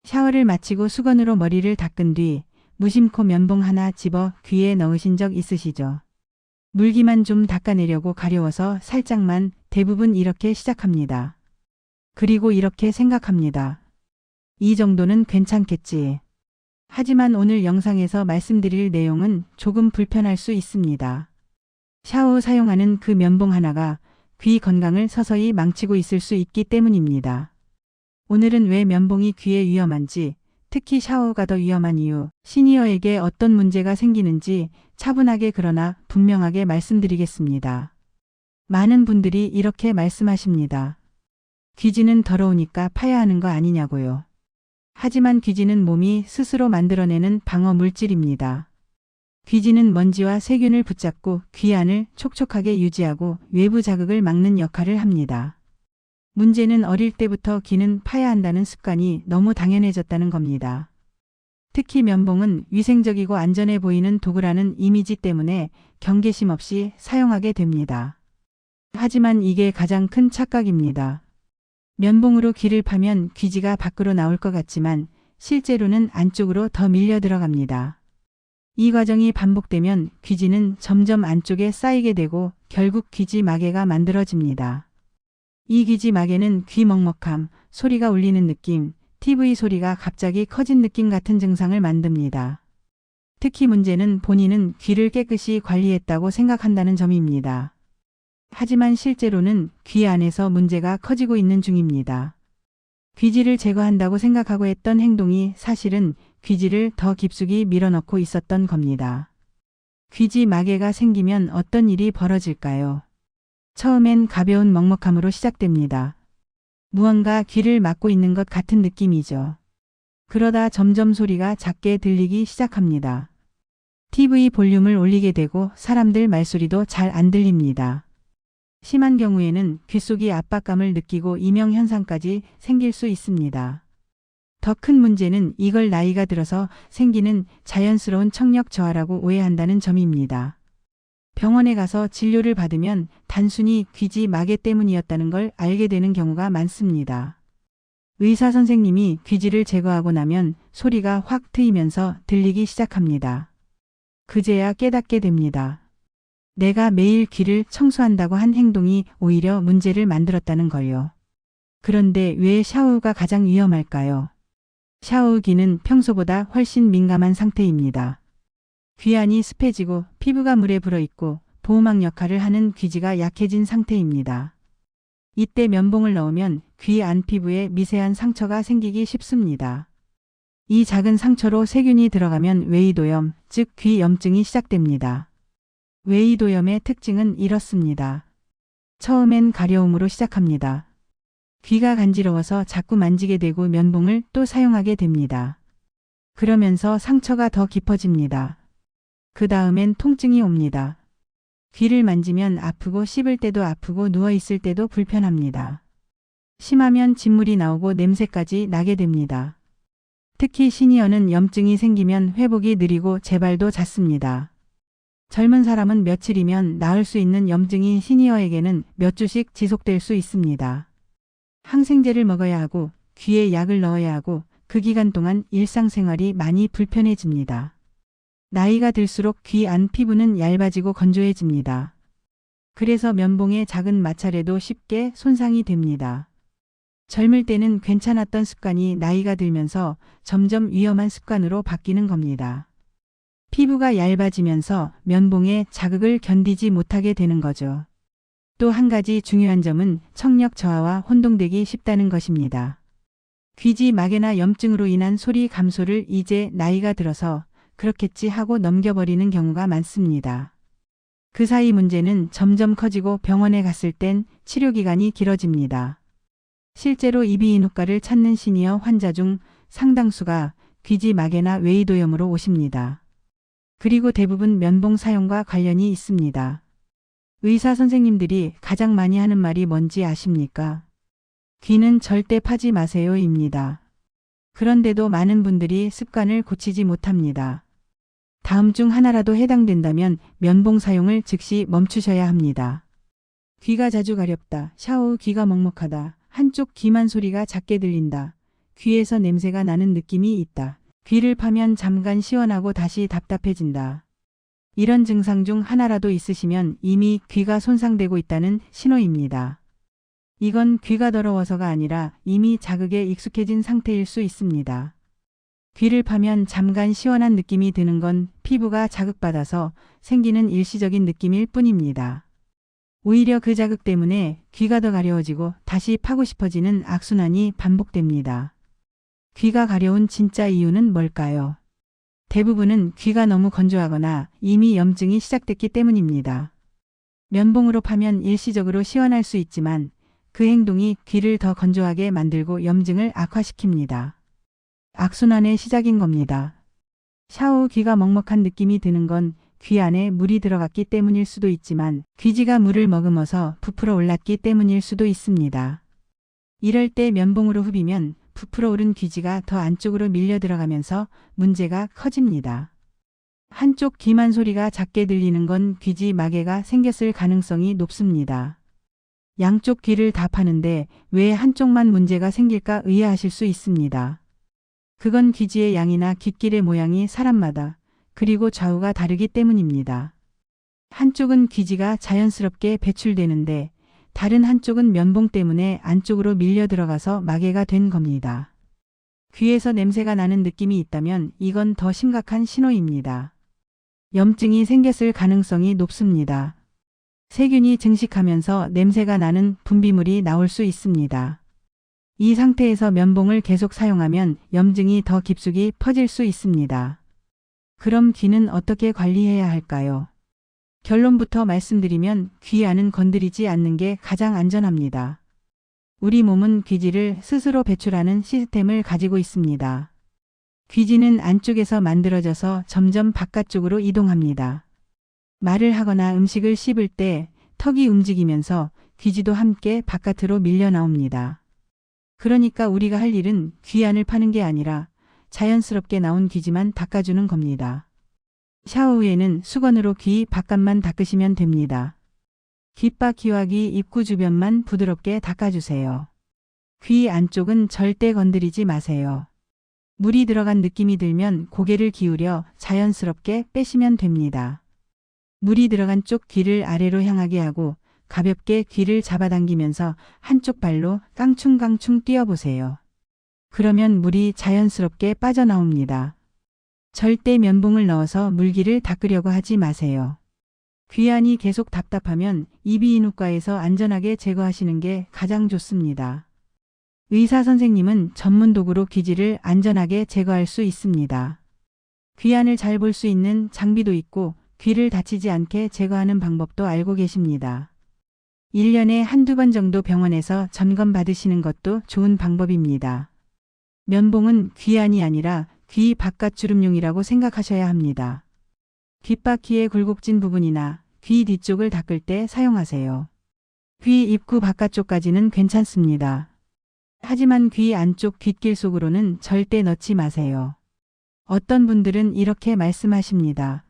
샤워를 마치고 수건으로 머리를 닦은 뒤 무심코 면봉 하나 집어 귀에 넣으신 적 있으시죠? 물기만 좀 닦아내려고 가려워서 살짝만. 대부분 이렇게 시작합니다. 그리고 이렇게 생각합니다. 이 정도는 괜찮겠지. 하지만 오늘 영상에서 말씀드릴 내용은 조금 불편할 수 있습니다. 샤워 후 사용하는 그 면봉 하나가 귀 건강을 서서히 망치고 있을 수 있기 때문입니다. 오늘은 왜 면봉이 귀에 위험한지, 특히 샤워가 더 위험한 이유, 시니어에게 어떤 문제가 생기는지 차분하게 그러나 분명하게 말씀드리겠습니다. 많은 분들이 이렇게 말씀하십니다. 귀지는 더러우니까 파야 하는 거 아니냐고요. 하지만 귀지는 몸이 스스로 만들어내는 방어 물질입니다. 귀지는 먼지와 세균을 붙잡고 귀 안을 촉촉하게 유지하고 외부 자극을 막는 역할을 합니다. 문제는 어릴 때부터 귀는 파야 한다는 습관이 너무 당연해졌다는 겁니다. 특히 면봉은 위생적이고 안전해 보이는 도구라는 이미지 때문에 경계심 없이 사용하게 됩니다. 하지만 이게 가장 큰 착각입니다. 면봉으로 귀를 파면 귀지가 밖으로 나올 것 같지만 실제로는 안쪽으로 더 밀려 들어갑니다. 이 과정이 반복되면 귀지는 점점 안쪽에 쌓이게 되고 결국 귀지 마개가 만들어집니다. 이 귀지 마개는 귀 먹먹함, 소리가 울리는 느낌, TV 소리가 갑자기 커진 느낌 같은 증상을 만듭니다. 특히 문제는 본인은 귀를 깨끗이 관리했다고 생각한다는 점입니다. 하지만 실제로는 귀 안에서 문제가 커지고 있는 중입니다. 귀지를 제거한다고 생각하고 했던 행동이 사실은 귀지를 더 깊숙이 밀어넣고 있었던 겁니다. 귀지 마개가 생기면 어떤 일이 벌어질까요? 처음엔 가벼운 먹먹함으로 시작됩니다. 무언가 귀를 막고 있는 것 같은 느낌이죠. 그러다 점점 소리가 작게 들리기 시작합니다. TV 볼륨을 올리게 되고 사람들 말소리도 잘 안 들립니다. 심한 경우에는 귓속이 압박감을 느끼고 이명현상까지 생길 수 있습니다. 더 큰 문제는 이걸 나이가 들어서 생기는 자연스러운 청력 저하라고 오해한다는 점입니다. 병원에 가서 진료를 받으면 단순히 귀지 마개 때문이었다는 걸 알게 되는 경우가 많습니다. 의사 선생님이 귀지를 제거하고 나면 소리가 확 트이면서 들리기 시작합니다. 그제야 깨닫게 됩니다. 내가 매일 귀를 청소한다고 한 행동이 오히려 문제를 만들었다는 걸요. 그런데 왜 샤워가 가장 위험할까요? 샤워 후 귀는 평소보다 훨씬 민감한 상태입니다. 귀 안이 습해지고 피부가 물에 불어있고 보호막 역할을 하는 귀지가 약해진 상태입니다. 이때 면봉을 넣으면 귀 안 피부에 미세한 상처가 생기기 쉽습니다. 이 작은 상처로 세균이 들어가면 웨이도염, 즉 귀염증이 시작됩니다. 웨이도염의 특징은 이렇습니다. 처음엔 가려움으로 시작합니다. 귀가 간지러워서 자꾸 만지게 되고 면봉을 또 사용하게 됩니다. 그러면서 상처가 더 깊어집니다. 그 다음엔 통증이 옵니다. 귀를 만지면 아프고 씹을 때도 아프고 누워있을 때도 불편합니다. 심하면 진물이 나오고 냄새까지 나게 됩니다. 특히 시니어는 염증이 생기면 회복이 느리고 재발도 잦습니다. 젊은 사람은 며칠이면 나을 수 있는 염증이 시니어에게는 몇 주씩 지속될 수 있습니다. 항생제를 먹어야 하고 귀에 약을 넣어야 하고 그 기간 동안 일상생활이 많이 불편해집니다. 나이가 들수록 귀 안 피부는 얇아지고 건조해집니다. 그래서 면봉의 작은 마찰에도 쉽게 손상이 됩니다. 젊을 때는 괜찮았던 습관이 나이가 들면서 점점 위험한 습관으로 바뀌는 겁니다. 피부가 얇아지면서 면봉의 자극을 견디지 못하게 되는 거죠. 또 한 가지 중요한 점은 청력 저하와 혼동되기 쉽다는 것입니다. 귀지 마개나 염증으로 인한 소리 감소를 이제 나이가 들어서 그렇겠지 하고 넘겨버리는 경우가 많습니다. 그 사이 문제는 점점 커지고 병원에 갔을 땐 치료 기간이 길어집니다. 실제로 이비인후과를 찾는 시니어 환자 중 상당수가 귀지 마개나 웨이도염으로 오십니다. 그리고 대부분 면봉 사용과 관련이 있습니다. 의사 선생님들이 가장 많이 하는 말이 뭔지 아십니까? 귀는 절대 파지 마세요입니다. 그런데도 많은 분들이 습관을 고치지 못합니다. 다음 중 하나라도 해당된다면 면봉 사용을 즉시 멈추셔야 합니다. 귀가 자주 가렵다. 샤워 후 귀가 먹먹하다. 한쪽 귀만 소리가 작게 들린다. 귀에서 냄새가 나는 느낌이 있다. 귀를 파면 잠깐 시원하고 다시 답답해진다. 이런 증상 중 하나라도 있으시면 이미 귀가 손상되고 있다는 신호입니다. 이건 귀가 더러워서가 아니라 이미 자극에 익숙해진 상태일 수 있습니다. 귀를 파면 잠깐 시원한 느낌이 드는 건 피부가 자극받아서 생기는 일시적인 느낌일 뿐입니다. 오히려 그 자극 때문에 귀가 더 가려워지고 다시 파고 싶어지는 악순환이 반복됩니다. 귀가 가려운 진짜 이유는 뭘까요? 대부분은 귀가 너무 건조하거나 이미 염증이 시작됐기 때문입니다. 면봉으로 파면 일시적으로 시원할 수 있지만 그 행동이 귀를 더 건조하게 만들고 염증을 악화시킵니다. 악순환의 시작인 겁니다. 샤워 후 귀가 먹먹한 느낌이 드는 건 귀 안에 물이 들어갔기 때문일 수도 있지만 귀지가 물을 머금어서 부풀어 올랐기 때문일 수도 있습니다. 이럴 때 면봉으로 후비면 부풀어 오른 귀지가 더 안쪽으로 밀려 들어가면서 문제가 커집니다. 한쪽 귀만 소리가 작게 들리는 건 귀지 마개가 생겼을 가능성이 높습니다. 양쪽 귀를 다 파는데 왜 한쪽만 문제가 생길까 의아하실 수 있습니다. 그건 귀지의 양이나 귓길의 모양이 사람마다 그리고 좌우가 다르기 때문입니다. 한쪽은 귀지가 자연스럽게 배출되는데 다른 한쪽은 면봉 때문에 안쪽으로 밀려 들어가서 마개가 된 겁니다. 귀에서 냄새가 나는 느낌이 있다면 이건 더 심각한 신호입니다. 염증이 생겼을 가능성이 높습니다. 세균이 증식하면서 냄새가 나는 분비물이 나올 수 있습니다. 이 상태에서 면봉을 계속 사용하면 염증이 더 깊숙이 퍼질 수 있습니다. 그럼 귀는 어떻게 관리해야 할까요? 결론부터 말씀드리면 귀 안은 건드리지 않는 게 가장 안전합니다. 우리 몸은 귀지를 스스로 배출하는 시스템을 가지고 있습니다. 귀지는 안쪽에서 만들어져서 점점 바깥쪽으로 이동합니다. 말을 하거나 음식을 씹을 때 턱이 움직이면서 귀지도 함께 바깥으로 밀려 나옵니다. 그러니까 우리가 할 일은 귀 안을 파는 게 아니라 자연스럽게 나온 귀지만 닦아주는 겁니다. 샤워 후에는 수건으로 귀 바깥만 닦으시면 됩니다. 귓바 귀와 귀 입구 주변만 부드럽게 닦아주세요. 귀 안쪽은 절대 건드리지 마세요. 물이 들어간 느낌이 들면 고개를 기울여 자연스럽게 빼시면 됩니다. 물이 들어간 쪽 귀를 아래로 향하게 하고 가볍게 귀를 잡아당기면서 한쪽 발로 깡충깡충 뛰어보세요. 그러면 물이 자연스럽게 빠져나옵니다. 절대 면봉을 넣어서 물기를 닦으려고 하지 마세요. 귀 안이 계속 답답하면 이비인후과에서 안전하게 제거하시는 게 가장 좋습니다. 의사 선생님은 전문 도구로 귀지를 안전하게 제거할 수 있습니다. 귀 안을 잘 볼 수 있는 장비도 있고 귀를 다치지 않게 제거하는 방법도 알고 계십니다. 1년에 한두 번 정도 병원에서 점검 받으시는 것도 좋은 방법입니다. 면봉은 귀 안이 아니라 귀 바깥 주름용이라고 생각하셔야 합니다. 귓바퀴의 굴곡진 부분이나 귀 뒤쪽을 닦을 때 사용하세요. 귀 입구 바깥쪽까지는 괜찮습니다. 하지만 귀 안쪽 귓길 속으로는 절대 넣지 마세요. 어떤 분들은 이렇게 말씀하십니다.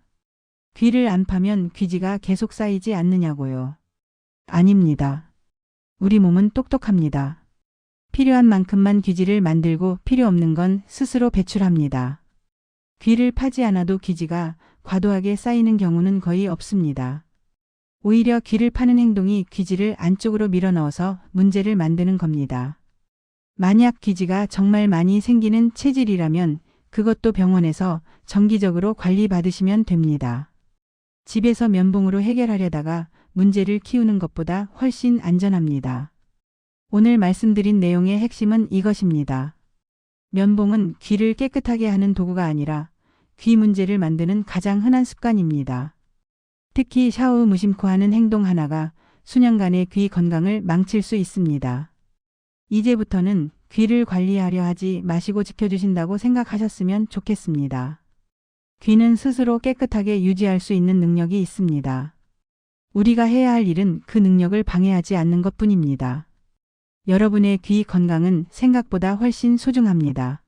귀를 안 파면 귀지가 계속 쌓이지 않느냐고요. 아닙니다. 우리 몸은 똑똑합니다. 필요한 만큼만 귀지를 만들고 필요 없는 건 스스로 배출합니다. 귀를 파지 않아도 귀지가 과도하게 쌓이는 경우는 거의 없습니다. 오히려 귀를 파는 행동이 귀지를 안쪽으로 밀어넣어서 문제를 만드는 겁니다. 만약 귀지가 정말 많이 생기는 체질이라면 그것도 병원에서 정기적으로 관리받으시면 됩니다. 집에서 면봉으로 해결하려다가 문제를 키우는 것보다 훨씬 안전합니다. 오늘 말씀드린 내용의 핵심은 이것입니다. 면봉은 귀를 깨끗하게 하는 도구가 아니라 귀 문제를 만드는 가장 흔한 습관입니다. 특히 샤워 후 무심코 하는 행동 하나가 수년간의 귀 건강을 망칠 수 있습니다. 이제부터는 귀를 관리하려 하지 마시고 지켜주신다고 생각하셨으면 좋겠습니다. 귀는 스스로 깨끗하게 유지할 수 있는 능력이 있습니다. 우리가 해야 할 일은 그 능력을 방해하지 않는 것뿐입니다. 여러분의 귀 건강은 생각보다 훨씬 소중합니다.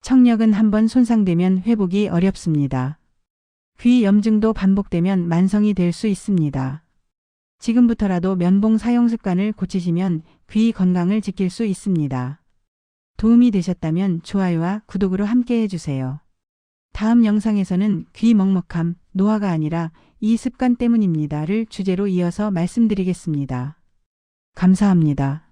청력은 한번 손상되면 회복이 어렵습니다. 귀 염증도 반복되면 만성이 될 수 있습니다. 지금부터라도 면봉 사용 습관을 고치시면 귀 건강을 지킬 수 있습니다. 도움이 되셨다면 좋아요와 구독으로 함께 해주세요. 다음 영상에서는 귀 먹먹함, 노화가 아니라 이 습관 때문입니다를 주제로 이어서 말씀드리겠습니다. 감사합니다.